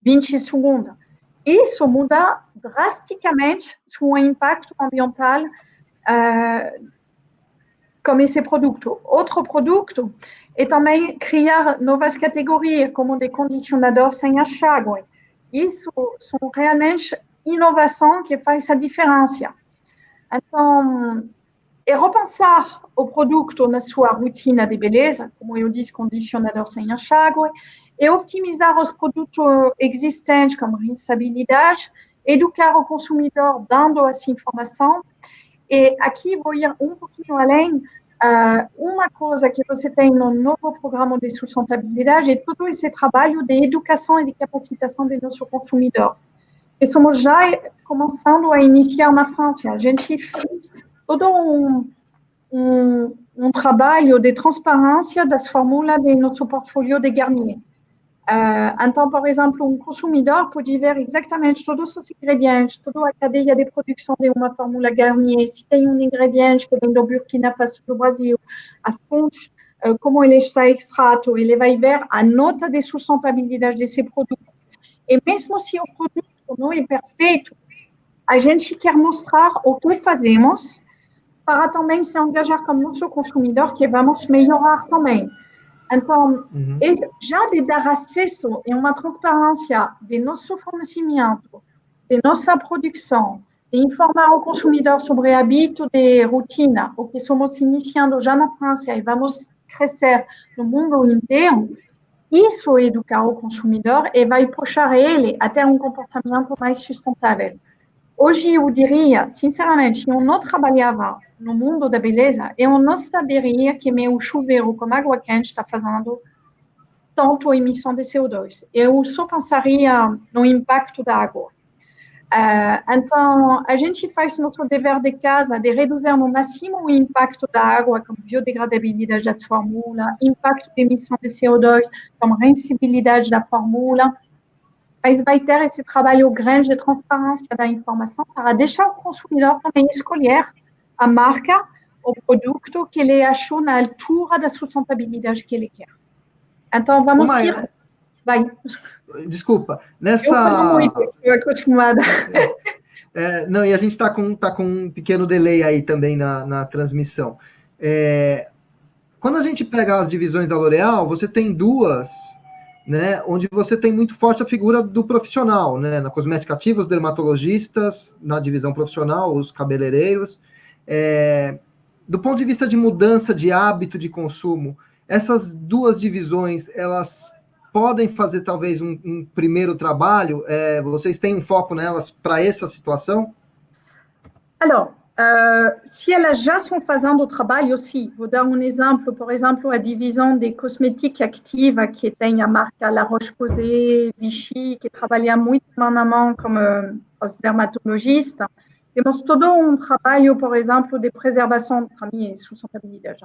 20 segundos. Isso muda drasticamente o impacto ambiental com esse produto. Outro produto é também criar novas categorias, como de condicionadores sem enxágue. Isso são realmente inovação que faz a diferença. Então, é repensar o produto na sua rotina de beleza, como eu disse, condicionador sem enxágue, e optimizar os produtos existentes, como rentabilidade, educar o consumidor dando essa informação. E aqui vou ir um pouquinho além. Uma coisa que você tem no novo programa de sustentabilidade é todo esse trabalho de educação e de capacitação do nosso consumidor. E estamos já começando a iniciar na França. A gente fez todo um trabalho de transparência das fórmulas do nosso portfólio de Garnier. Então, por exemplo, um consumidor pode ver exatamente todos os ingredientes, toda a cadeia de produção de uma fórmula Garnier, se tem um ingrediente que vem do Burkina Faso, do Brasil, a fonte, como ele está extrato, ele vai ver a nota de sustentabilidade desse produto. E mesmo se o produto não é perfeito, a gente quer mostrar o que fazemos para também se engajar com o nosso consumidor, que vamos melhorar também. Então, já de dar acesso e uma transparência de nosso fornecimento, de nossa produção, de informar o consumidor sobre hábitos de rotina, o que estamos iniciando já na França e vamos crescer no mundo inteiro, isso educar o consumidor e vai puxar ele a ter um comportamento mais sustentável. Hoje, eu diria, sinceramente, eu não trabalhava no mundo da beleza, eu não saberia que meu chuveiro com água quente está fazendo tanto emissão de CO2. Eu só pensaria no impacto da água. Então, a gente faz nosso dever de casa de reduzir no máximo o impacto da água, como biodegradabilidade da fórmula, impacto de emissão de CO2, como rensibilidade da fórmula, mas vai ter esse trabalho grande de transparência da informação para deixar o consumidor também escolher a marca, o produto que ele achou na altura da sustentabilidade que ele quer. Então, vamos ir... Vai. Desculpa, Eu falo muito, eu acostumada. Não, e a gente está com um pequeno delay aí também na transmissão. Quando a gente pega as divisões da L'Oréal, você tem duas, né, onde você tem muito forte a figura do profissional, né, na cosmética ativa, os dermatologistas, na divisão profissional, os cabeleireiros. Do ponto de vista de mudança de hábito de consumo, essas duas divisões, elas podem fazer talvez um primeiro trabalho? Vocês têm um foco nelas para essa situação? Alors, se elas já estão fazendo o trabalho, sim. Vou dar um exemplo. Por exemplo, a divisão de cosmética ativa, que tem a marca La Roche-Posay, Vichy, que trabalha muito mão a mão com os dermatologistas. Temos todo um trabalho, por exemplo, de preservação, para mim é sustentabilidade,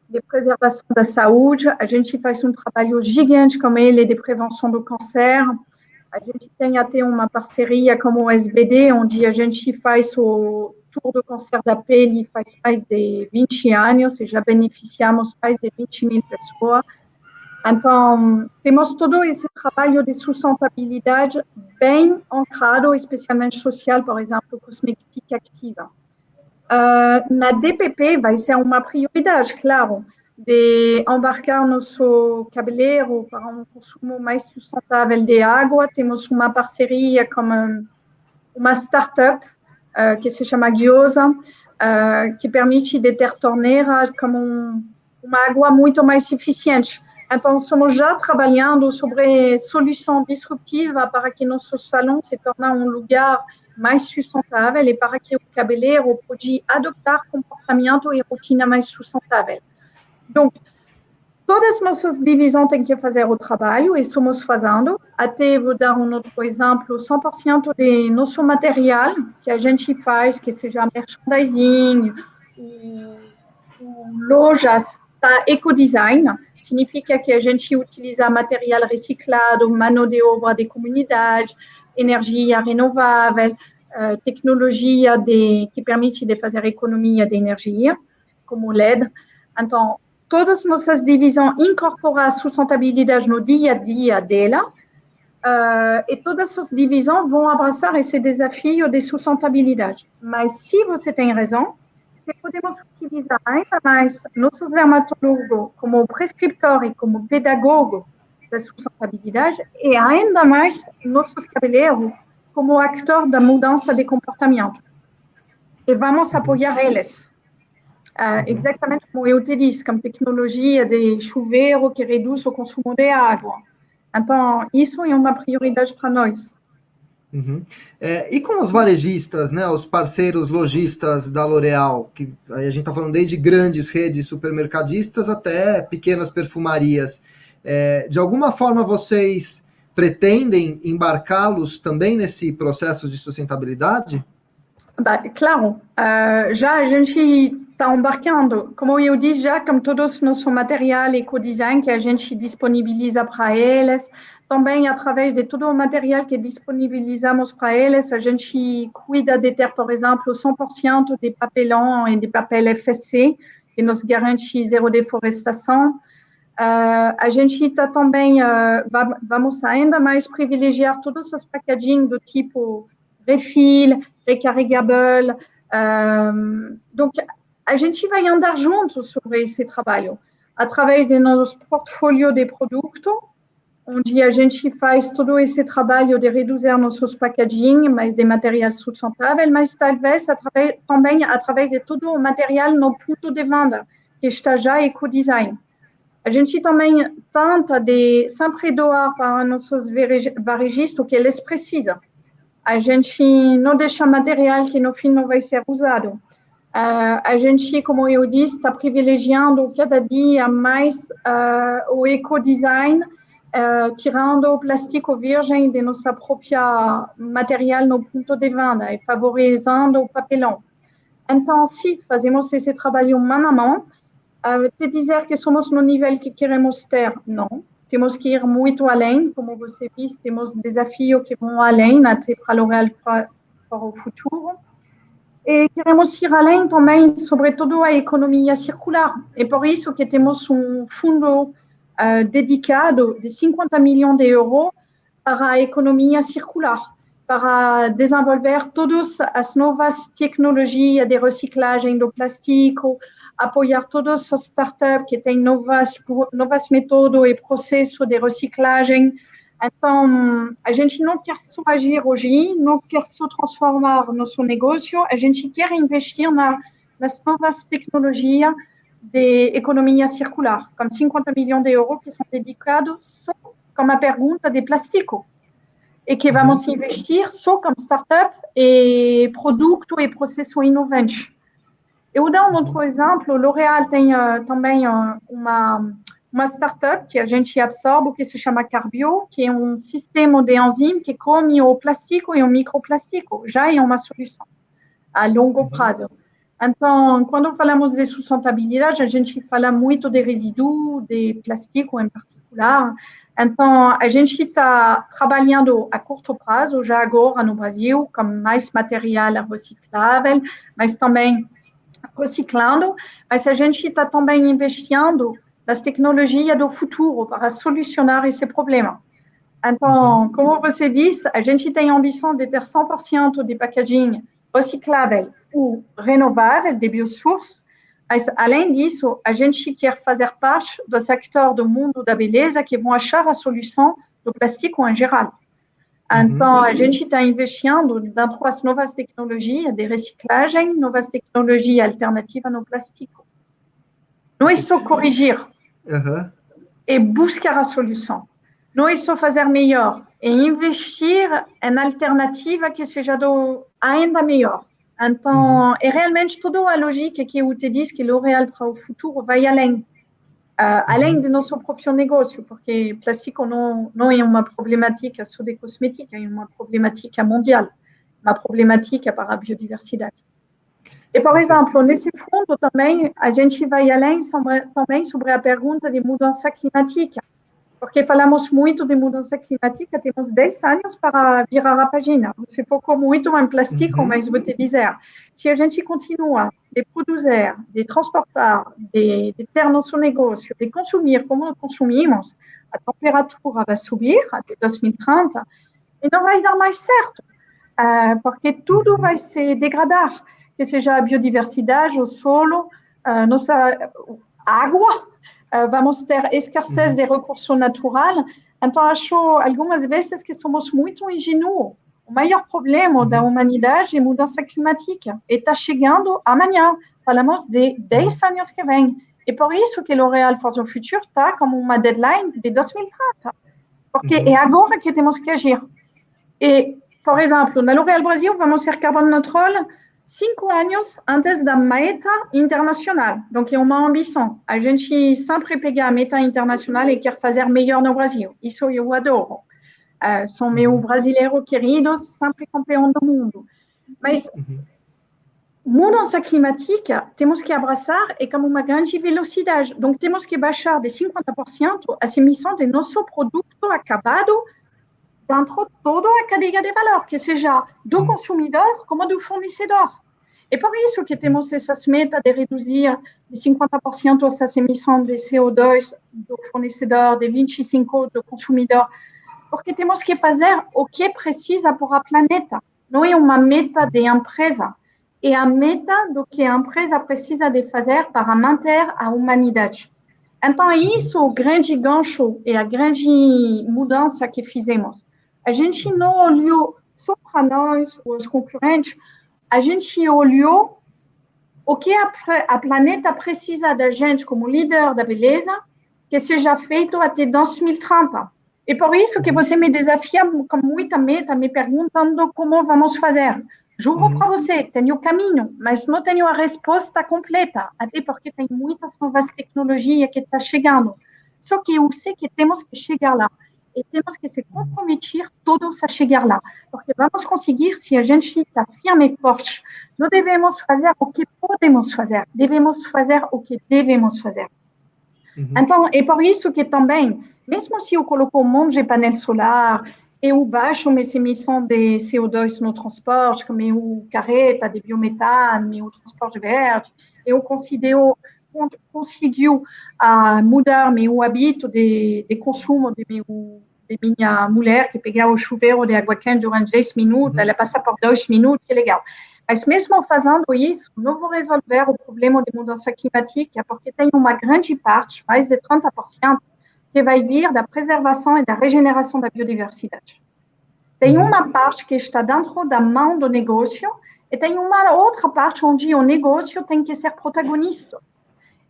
de preservação da saúde. A gente faz um trabalho gigante com ele de prevenção do câncer. A gente tem até uma parceria com o SBD, onde a gente faz o tour do câncer da pele faz mais de 20 anos e já beneficiamos mais de 20 mil pessoas. Então, temos todo esse trabalho de sustentabilidade bem ancrado, especialmente social, por exemplo, cosmética ativa. Na DPP vai ser uma prioridade, claro, de embarcar nosso cabeleireiro para um consumo mais sustentável de água. Temos uma parceria com uma startup que se chama Gyoza, que permite de ter torneira como uma água muito mais eficiente. Então, estamos já trabalhando sobre soluções disruptivas para que nosso salão se torne um lugar mais sustentável e para que o cabeleireiro possa adoptar comportamento e rotina mais sustentável. Então, todas as nossas divisões têm que fazer o trabalho e estamos fazendo. Até vou dar um outro exemplo, 100% de nosso material que a gente faz, que seja merchandising, lojas para ecodesign, significa que a gente utiliza material reciclado, mão de obra de comunidade, energia renovável, tecnologia que permite de fazer economia de energia, como LED. Então, todas nossas divisões incorporam a sustentabilidade no dia a dia dela e todas essas divisões vão abraçar esse desafio de sustentabilidade. Mas se você tem razão, podemos utilizar ainda mais nossos dermatólogos como prescritor e como pedagogo da sustentabilidade e ainda mais nossos cabeleireiros como ator da mudança de comportamento. E vamos apoiar eles. Exatamente como eu te disse, como tecnologia de chuveiro que reduz o consumo de água. Então, isso é uma prioridade para nós. E com os varejistas, né, os parceiros lojistas da L'Oréal, que a gente está falando desde grandes redes supermercadistas até pequenas perfumarias, de alguma forma vocês pretendem embarcá-los também nesse processo de sustentabilidade? Claro, já a gente está embarcando, como eu disse, já como todos nosso material eco-design que a gente disponibiliza para eles, também através de todo o material que disponibilizamos para eles, a gente cuida de ter, por exemplo, 100% de papelão e de papel FSC, que nos garante zero deforestação. A gente está também, vamos ainda mais privilegiar todos os packaging do tipo refill, recarregável. Donc, a gente vai andar juntos sobre esse trabalho, através de nosso portfólio de produtos, onde a gente faz todo esse trabalho de reduzir nossos packaging, mas de material sustentável, mas talvez também através de todo o material no ponto de venda, que está já eco-design. A gente também tenta de sempre doar para nossos varejistas o que eles precisam. A gente não deixa material que no fim não vai ser usado. A gente, como eu disse, está privilegiando cada dia mais o eco-design, tirando o plástico virgem de nossa própria material no ponto de venda e favorizando o papelão. Então, sim, fazemos esse trabalho mão a mão. Te dizer que somos no nível que queremos ter, não. Temos que ir muito além, como você disse, temos desafios que vão além, até para L'Oréal para o futuro. E queremos ir além também, sobretudo, a economia circular. E por isso que temos fundo dedicado de 50 milhões de euros para a economia circular, para desenvolver todas as novas tecnologias de reciclagem do plástico, apoiar todas as startups que têm novas métodos e processos de reciclagem. Então, a gente não quer só agir hoje, não quer só transformar nosso negócio, a gente quer investir nas novas tecnologias de economia circular, com 50 milhões de euros que são dedicados só como a pergunta de plástico e que vamos investir só como startup e produto e processo inovante. Eu vou dar outro exemplo. L'Oréal tem também uma startup que a gente absorve, que se chama Carbio, que é sistema de enzima que come o plástico e o microplástico. Já é uma solução a longo prazo. Então, quando falamos de sustentabilidade, a gente fala muito de resíduos, de plástico em particular. Então, a gente está trabalhando a curto prazo, já agora no Brasil, com mais material reciclável, mas também reciclando, mas a gente está também investindo nas tecnologias do futuro para solucionar esse problema. Então, como você disse, a gente tem a ambição de ter 100% de packaging reciclável ou renovável de biosource, mas, além disso, a gente quer fazer parte dos sectores do mundo da beleza que vão achar a solução do plástico em geral. Então, a gente está investindo dentro das novas tecnologias de reciclagem, novas tecnologias alternativas no plástico. Não é só corrigir, é buscar a solução. Não é só fazer melhor, é investir em alternativa que seja ainda melhor. Então, é realmente toda a lógica que eu te disse que L'Oréal para o futuro vai além. Além de nosso próprio negócio, porque plástico não é uma problemática só de cosmética, é uma problemática mundial, uma problemática para a biodiversidade. E, por exemplo, nesse fundo também, a gente vai além também sobre a pergunta de mudança climática, porque falamos muito de mudança climática, temos 10 anos para virar a página. Você focou muito em plástico, mas vou te dizer, se a gente continua de produzir, de transportar, de ter nosso negócio, de consumir como consumimos, a temperatura vai subir até 2030 e não vai dar mais certo, porque tudo vai se degradar, que seja a biodiversidade, o solo, nossa água, vamos ter escassez de recursos naturais. Então, acho algumas vezes que somos muito ingênuos. O maior problema da humanidade é a mudança climática. E está chegando amanhã. Falamos de 10 anos que vem. E por isso que L'Oréal for the Future está como uma deadline de 2030. Porque é agora que temos que agir. E, por exemplo, na L'Oréal Brasil, vamos ser carbon neutral 5 anos antes da meta internacional. Então, é uma ambição. A gente sempre pega a meta internacional e quer fazer melhor no Brasil. Isso eu adoro. São meus brasileiros queridos, sempre campeões do mundo. Mas mudança climática, temos que abraçar e com uma grande velocidade. Então, temos que baixar de 50% as emissões de nosso produto acabado dentro de toda a cadeia de valor, que seja do consumidor como do fornecedor. É por isso que temos essas metas de reduzir de 50% essas emissões de CO2 do fornecedor, de 25% do consumidor, porque temos que fazer o que precisa para o planeta. Não é uma meta de empresa, é a meta do que a empresa precisa de fazer para manter a humanidade. Então, é isso o grande gancho e a grande mudança que fizemos. A gente não olhou só para nós, os concorrentes, a gente olhou o que a planeta precisa da gente como líder da beleza, que seja feito até 2030. E por isso que você me desafia com muita meta, me perguntando como vamos fazer. Juro para você, tenho o caminho, mas não tenho a resposta completa, até porque tem muitas novas tecnologias que estão chegando. Só que eu sei que temos que chegar lá. E temos que se comprometer todos a chegar lá. Porque vamos conseguir se a gente está firme e forte. Não devemos fazer o que podemos fazer, devemos fazer o que devemos fazer. Então, é por isso que também, mesmo se eu coloco um monte de painel solar, eu baixo minhas emissões de CO2 no transporte, meu carreta de biometano, meu transporte verde, eu conseguiu mudar meu hábito de consumo de minha mulher, que pegava o chuveiro de água quente durante 10 minutos, ela passa por 2 minutos, que legal. Mas mesmo fazendo isso, não vou resolver o problema de mudança climática, porque tem uma grande parte, mais de 30%, que vai vir da preservação e da regeneração da biodiversidade. Tem uma parte que está dentro da mão do negócio e tem uma outra parte onde o negócio tem que ser protagonista.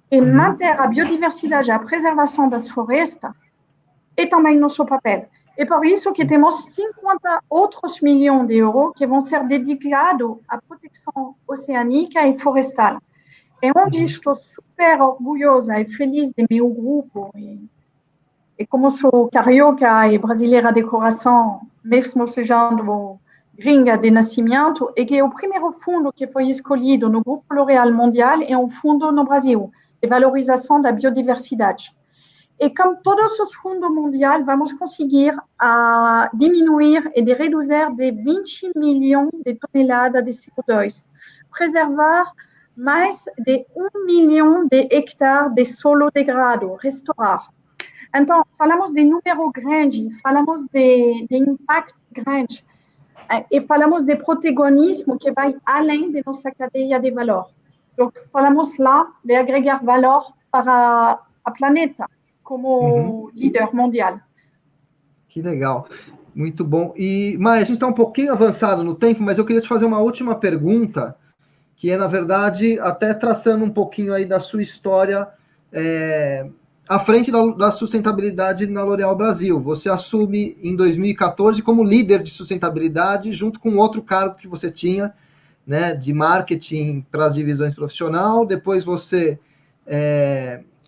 E manter a biodiversidade, a preservação das florestas, é também nosso papel. É por isso que temos 50 outros milhões de euros que vão ser dedicados à proteção oceânica e florestal. É onde estou super orgulhosa e feliz de meu grupo. E como sou carioca e brasileira de coração, mesmo sendo gringa de nascimento, é que o primeiro fundo que foi escolhido no Grupo L'Oréal Mundial é um fundo no Brasil, de valorização da biodiversidade. E com todos os fundos mundiais, vamos conseguir diminuir e de reduzir de 20 milhões de toneladas de CO2, preservar mais de 1 milhão de hectares de solo degradado, restaurar. Então, falamos de número grande, falamos de impacto grande, e falamos de protagonismo que vai além de nossa cadeia de valor. Então, falamos lá de agregar valor para a planeta, como líder mundial. Que legal, muito bom. E, Maia, a gente está um pouquinho avançado no tempo, mas eu queria te fazer uma última pergunta, que é, na verdade, até traçando um pouquinho aí da sua história à frente da sustentabilidade na L'Oréal Brasil. Você assume em 2014 como líder de sustentabilidade, junto com outro cargo que você tinha, né, de marketing para as divisões profissional. Depois você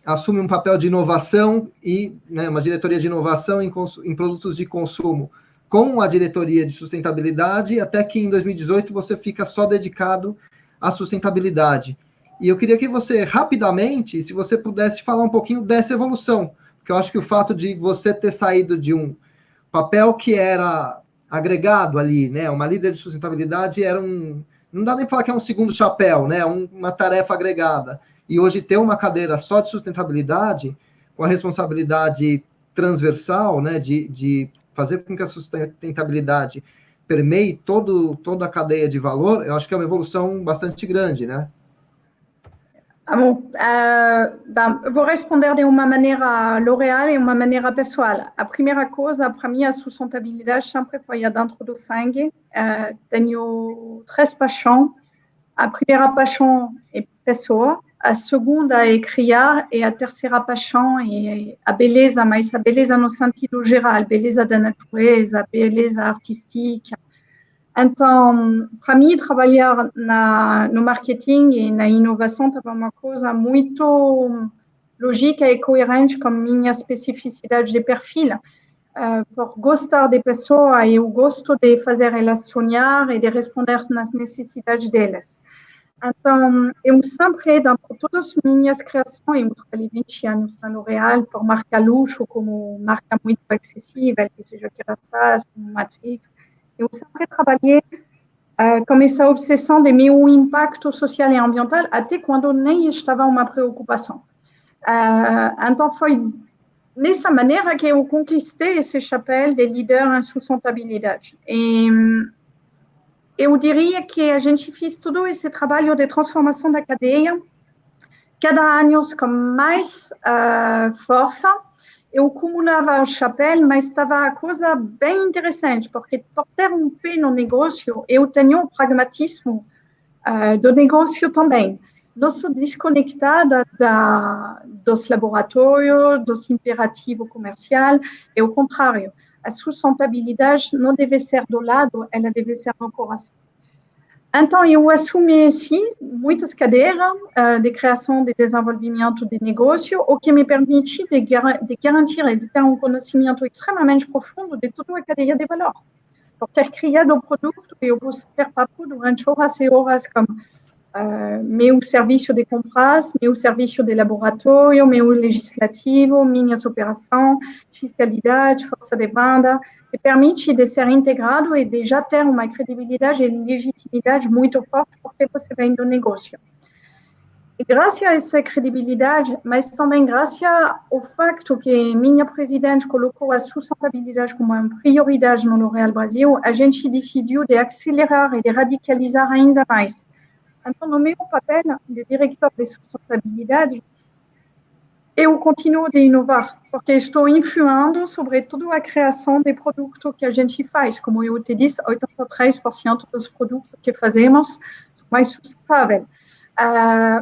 assume um papel de inovação e, né, uma diretoria de inovação em produtos de consumo com a diretoria de sustentabilidade, até que em 2018 você fica só dedicado à sustentabilidade. E eu queria que você, rapidamente, se você pudesse falar um pouquinho dessa evolução, porque eu acho que o fato de você ter saído de um papel que era agregado ali, né, uma líder de sustentabilidade não dá nem para falar que é um segundo chapéu, né, uma tarefa agregada, e hoje ter uma cadeira só de sustentabilidade, com a responsabilidade transversal, né, de fazer com que a sustentabilidade permeie toda a cadeia de valor, eu acho que é uma evolução bastante grande, né? Ah, bom, eu vou responder de uma maneira L'Oréal e uma maneira pessoal. A primeira coisa, para mim, a sustentabilidade sempre foi dentro do sangue. Tenho três paixões. A primeira paixão é pessoa, a segunda é criar e a terceira paixão é a beleza, mas a beleza no sentido geral, beleza da natureza, beleza artística. Então, para mim, trabalhar no marketing e na inovação estava uma coisa muito lógica e coerente com minha especificidade de perfil. Por gostar de pessoas, eu gosto de fazer elas sonhar e de responder nas necessidades delas. Então, eu sempre, dentro de todas as minhas criações, eu trabalhei 20 anos na L'Oréal por marca luxo, como marca muito acessível, que seja Kérastase, como Matrix. Eu sempre trabalhei com essa obsessão de meu impacto social e ambiental, até quando nem estava uma preocupação. Então, foi dessa maneira que eu conquistei esse chapéu de líder em sustentabilidade. E eu diria que a gente fez todo esse trabalho de transformação da cadeia, cada ano com mais força. Eu acumulava o chapéu, mas estava a coisa bem interessante, porque por ter pé no negócio, eu tenho o pragmatismo do negócio também. Não sou desconectada dos laboratórios, dos imperativos comerciais, é o contrário. A sustentabilidade não deve ser do lado, ela deve ser no coração. Então, eu assumi, sim, muitas cadeiras de criação e de desenvolvimento de negócio, o que me permite de garantir e de ter um conhecimento extremamente profundo de toda a cadeia de valor. Por ter criado o produto, eu posso ter papo durante horas e horas como meu serviço de compras, meu serviço de laboratório, meu legislativo, minhas operações, fiscalidade, força de venda, que permite de ser integrado e de já ter uma credibilidade e legitimidade muito forte porque você vem do negócio. E graças a essa credibilidade, mas também graças ao facto que minha presidente colocou a sustentabilidade como uma prioridade no L'Oréal Brasil, a gente decidiu de acelerar e de radicalizar ainda mais. Então, no meu papel de diretor de sustentabilidade, eu continuo de inovar, porque estou influindo sobre toda a criação de produtos que a gente faz. Como eu te disse, 83% dos produtos que fazemos são mais sustentáveis.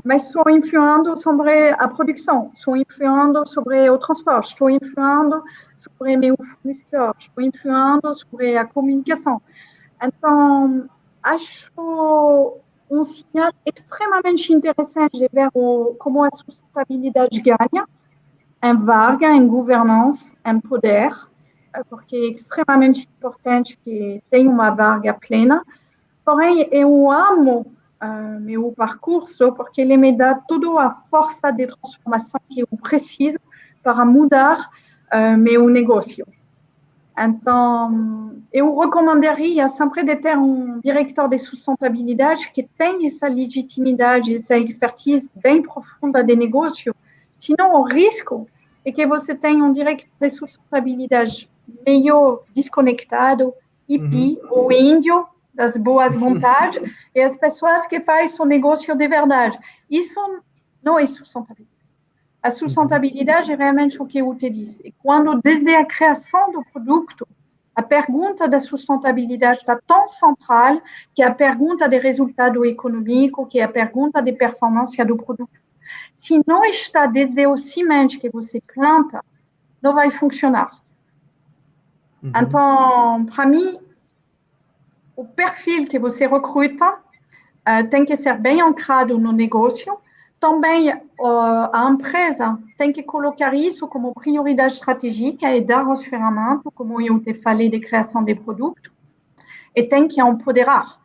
Mas estou influindo sobre a produção, estou influindo sobre o transporte, estou influindo sobre meus fornecedores, estou influindo sobre a comunicação. Então, acho um sinal extremamente interessante de ver como a sustentabilidade ganha em vaga, em governança, em poder, porque é extremamente importante que tenha uma vaga plena. Porém, eu amo meu percurso porque ele me dá toda a força de transformação que eu preciso para mudar meu negócio. Então, eu recomendaria sempre de ter um diretor de sustentabilidade que tenha essa legitimidade, essa expertise bem profunda de negócio. Senão, o risco é que você tenha um diretor de sustentabilidade meio desconectado, hippie ou índio das boas vontades e as pessoas que fazem o negócio de verdade. Isso não é sustentabilidade. A sustentabilidade é realmente o que eu te disse. E quando, desde a criação do produto, a pergunta da sustentabilidade está tão central que a pergunta de resultado econômico, que é a pergunta de performance do produto. Se não está desde o semente que você planta, não vai funcionar. Então, para mim, o perfil que você recruta tem que ser bem ancrado no negócio. Também a empresa tem que colocar isso como prioridade estratégica e dar os ferramentas, como eu te falei, de criação de produtos, e tem que empoderar.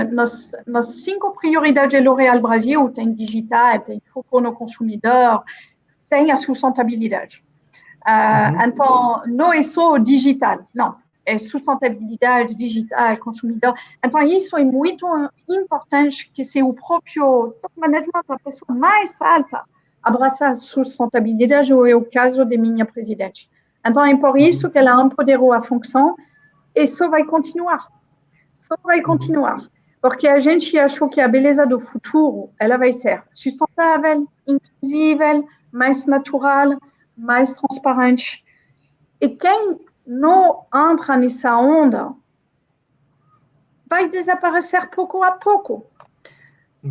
Nas 5 prioridades do L'Oréal Brasil, tem digital, tem foco no consumidor, tem a sustentabilidade. Então, não é só digital, não. É sustentabilidade digital, consumidor. Então, isso é muito importante que se o próprio top management, a pessoa mais alta, abraça a sustentabilidade, ou é o caso de minha presidente. Então, é por isso que ela empoderou a função e só vai continuar. Só vai continuar. Porque a gente achou que a beleza do futuro, ela vai ser sustentável, inclusiva, mais natural, mais transparente. E quem não entra nessa onda vai desaparecer pouco a pouco.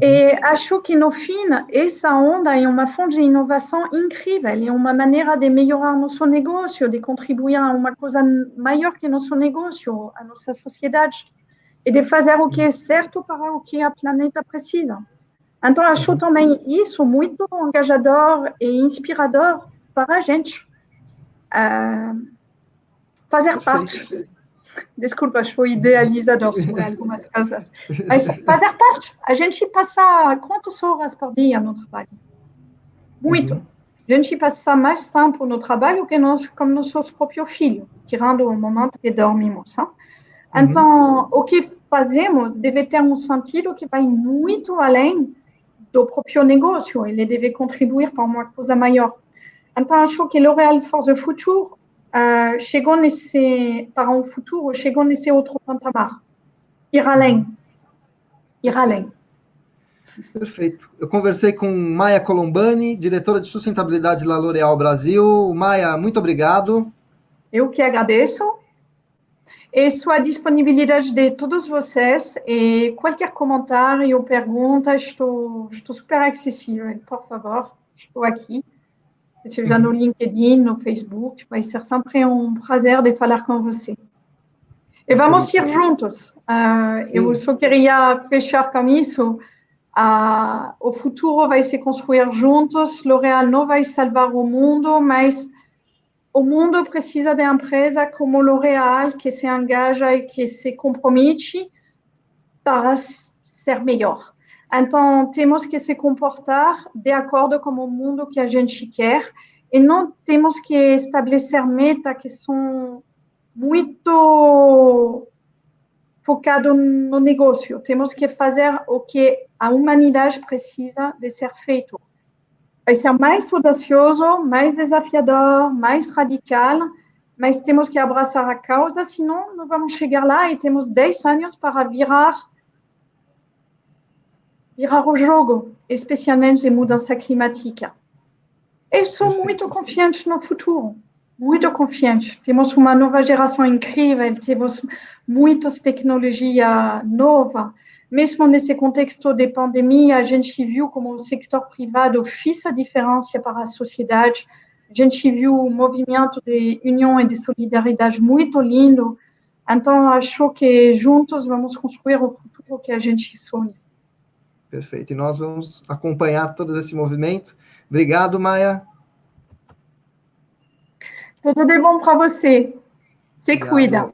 E acho que, no fim, essa onda é uma fonte de inovação incrível, é uma maneira de melhorar nosso negócio, de contribuir a uma coisa maior que nosso negócio, a nossa sociedade, e de fazer o que é certo para o que a planeta precisa. Então, acho também isso muito engajador e inspirador para a gente. Fazer parte. Desculpa, sou idealizador sobre algumas coisas. Mas fazer parte. A gente passa quantas horas por dia no trabalho? Muito. A gente passa mais tempo no trabalho que nós, como nossos próprios filhos, tirando o momento que dormimos. Hein? Então, o que fazemos deve ter um sentido que vai muito além do próprio negócio. Ele deve contribuir para uma coisa maior. Então, acho que L'Oréal for the Future chegou para um futuro, chegou nesse outro patamar. Ir além. Ir além. Perfeito. Eu conversei com Maia Colombani, diretora de sustentabilidade da L'Oréal Brasil. Maia, muito obrigado. Eu que agradeço. E sua disponibilidade de todos vocês e qualquer comentário ou pergunta, estou super acessível. Por favor, estou aqui. Seja no LinkedIn, no Facebook, vai ser sempre um prazer de falar com você. E vamos ir juntos. Eu só queria fechar com isso. O futuro vai se construir juntos. L'Oréal não vai salvar o mundo, mas o mundo precisa de empresa como L'Oréal que se engaja e que se compromete para ser melhor. Então, temos que se comportar de acordo com o mundo que a gente quer e não temos que estabelecer metas que são muito focadas no negócio. Temos que fazer o que a humanidade precisa de ser feito. Vai ser mais audacioso, mais desafiador, mais radical, mas temos que abraçar a causa, senão não vamos chegar lá e temos 10 anos para virar o jogo, especialmente de mudança climática. Eu sou muito confiante no futuro, muito confiante. Temos uma nova geração incrível, temos muitas tecnologias novas. Mesmo nesse contexto de pandemia, a gente viu como o setor privado fez a diferença para a sociedade. A gente viu um movimento de união e de solidariedade muito lindo. Então, acho que juntos vamos construir o futuro que a gente sonha. Perfeito. E nós vamos acompanhar todo esse movimento. Obrigado, Maia. Tudo de bom para você. Se cuida.